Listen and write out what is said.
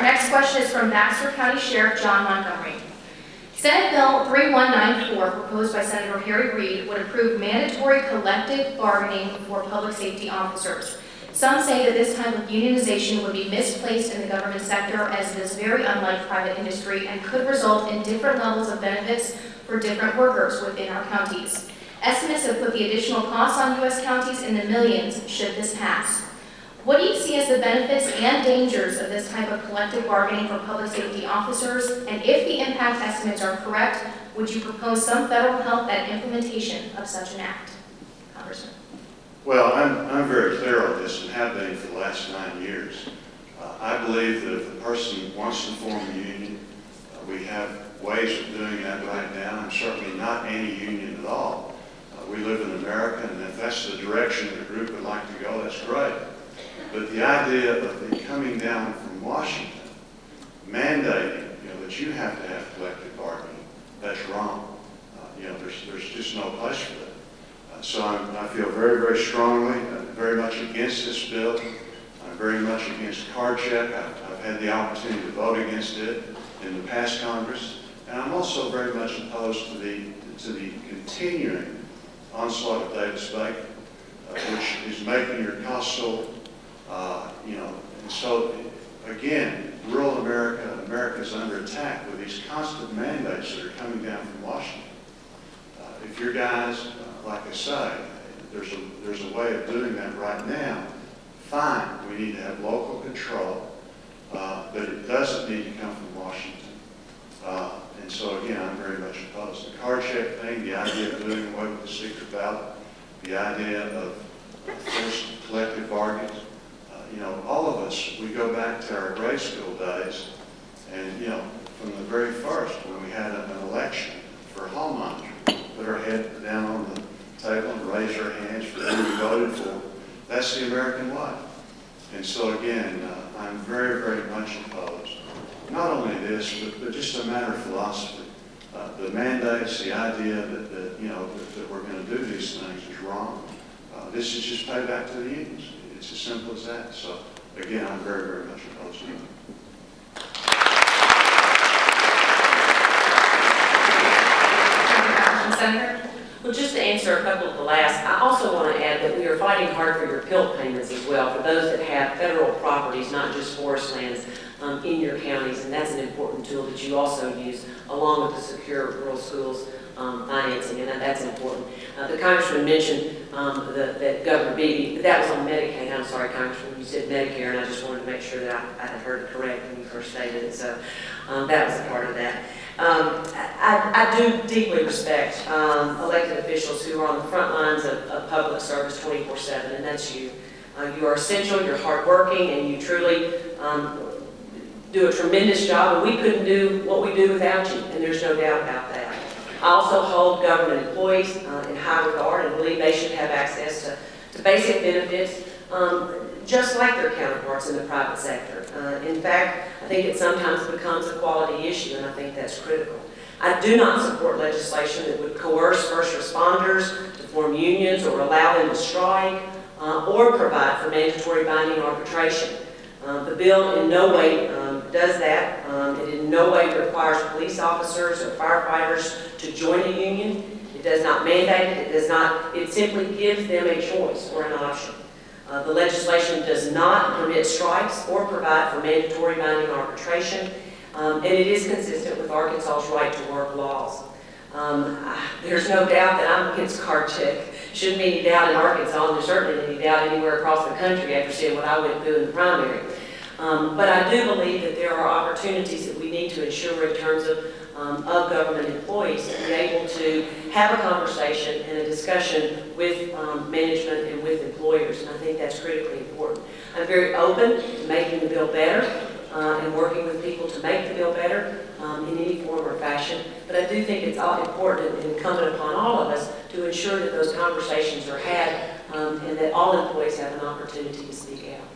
Our next question is from Baxter County Sheriff John Montgomery. Senate Bill 3194, proposed by Senator Harry Reid, would approve mandatory collective bargaining for public safety officers. Some say that this type of unionization would be misplaced in the government sector, as it is very unlike private industry and could result in different levels of benefits for different workers within our counties. Estimates have put the additional costs on U.S. counties in the millions should this pass. What do you see as the benefits and dangers of this type of collective bargaining for public safety officers? And if the impact estimates are correct, would you propose some federal help at implementation of such an act? Congressman. Well, I'm very clear on this and have been for the last 9 years. I believe that if a person wants to form a union, we have ways of doing that right now. I'm certainly not anti-union at all. We live in America, and if that's the direction the group would like to go, that's great. But the idea of it coming down from Washington, mandating that you have to have collective bargaining, that's wrong. There's just no place for that. So I feel very, very strongly, very much against this bill. I'm very much against card check. I've had the opportunity to vote against it in the past Congress. And I'm also very much opposed to the continuing onslaught of Davis-Bacon, which is making your costs so, and so, again, rural America is under attack with these constant mandates that are coming down from Washington. If your guys, like I say, there's a way of doing that right now, fine, we need to have local control, but it doesn't need to come from Washington. And so, again, I'm very much opposed. The card check thing, the idea of doing away with the secret ballot, the idea of forced collective bargains, all of us, we go back to our grade school days, and, from the very first, when we had an election for a hall monitor, put our head down on the table and raise our hands for who we voted for. That's the American way. And so, again, I'm very, very much opposed. Not only this, but just a matter of philosophy. The mandates, the idea that we're going to do these things is wrong. This is just payback to the unions. It's as simple as that. So, again, I'm very, very much opposed to it. Senator? Well, just to answer a couple of the last, I also want to add that we are fighting hard for your PILT payments as well, for those that have federal properties, not just forest lands, in your counties, and that's an important tool that you also use, along with the Secure Rural Schools financing, and that's important. The Congressman mentioned that Governor Beebe, but that was on Medicaid. I'm sorry, Congressman, you said Medicare, and I just wanted to make sure that I had heard it correct when you first stated it, so that was a part of that. I do deeply respect elected officials who are on the front lines of public service 24/7, and that's you. You are essential, you're hardworking, and you truly do a tremendous job, and we couldn't do what we do without you, and there's no doubt about that. I also hold government employees in high regard and believe they should have access to basic benefits just like their counterparts in the private sector. In fact, I think it sometimes becomes a quality issue, and I think that's critical. I do not support legislation that would coerce first responders to form unions or allow them to strike or provide for mandatory binding arbitration. The bill in no way does that. It in no way requires police officers or firefighters to join a union. It does not mandate it. It simply gives them a choice or an option. The legislation does not permit strikes or provide for mandatory binding arbitration, and it is consistent with Arkansas's right to work laws. There's no doubt that I'm against card check. Shouldn't be any doubt in Arkansas, and there's certainly any doubt anywhere across the country after seeing what I went through in the primary. But I do believe that there are opportunities that we need to ensure in terms of government employees to be able to have a conversation and a discussion with management and with employers, and I think that's critically important. I'm very open to making the bill better and working with people to make the bill better in any form or fashion, but I do think it's all important and incumbent upon all of us to ensure that those conversations are had and that all employees have an opportunity to speak out.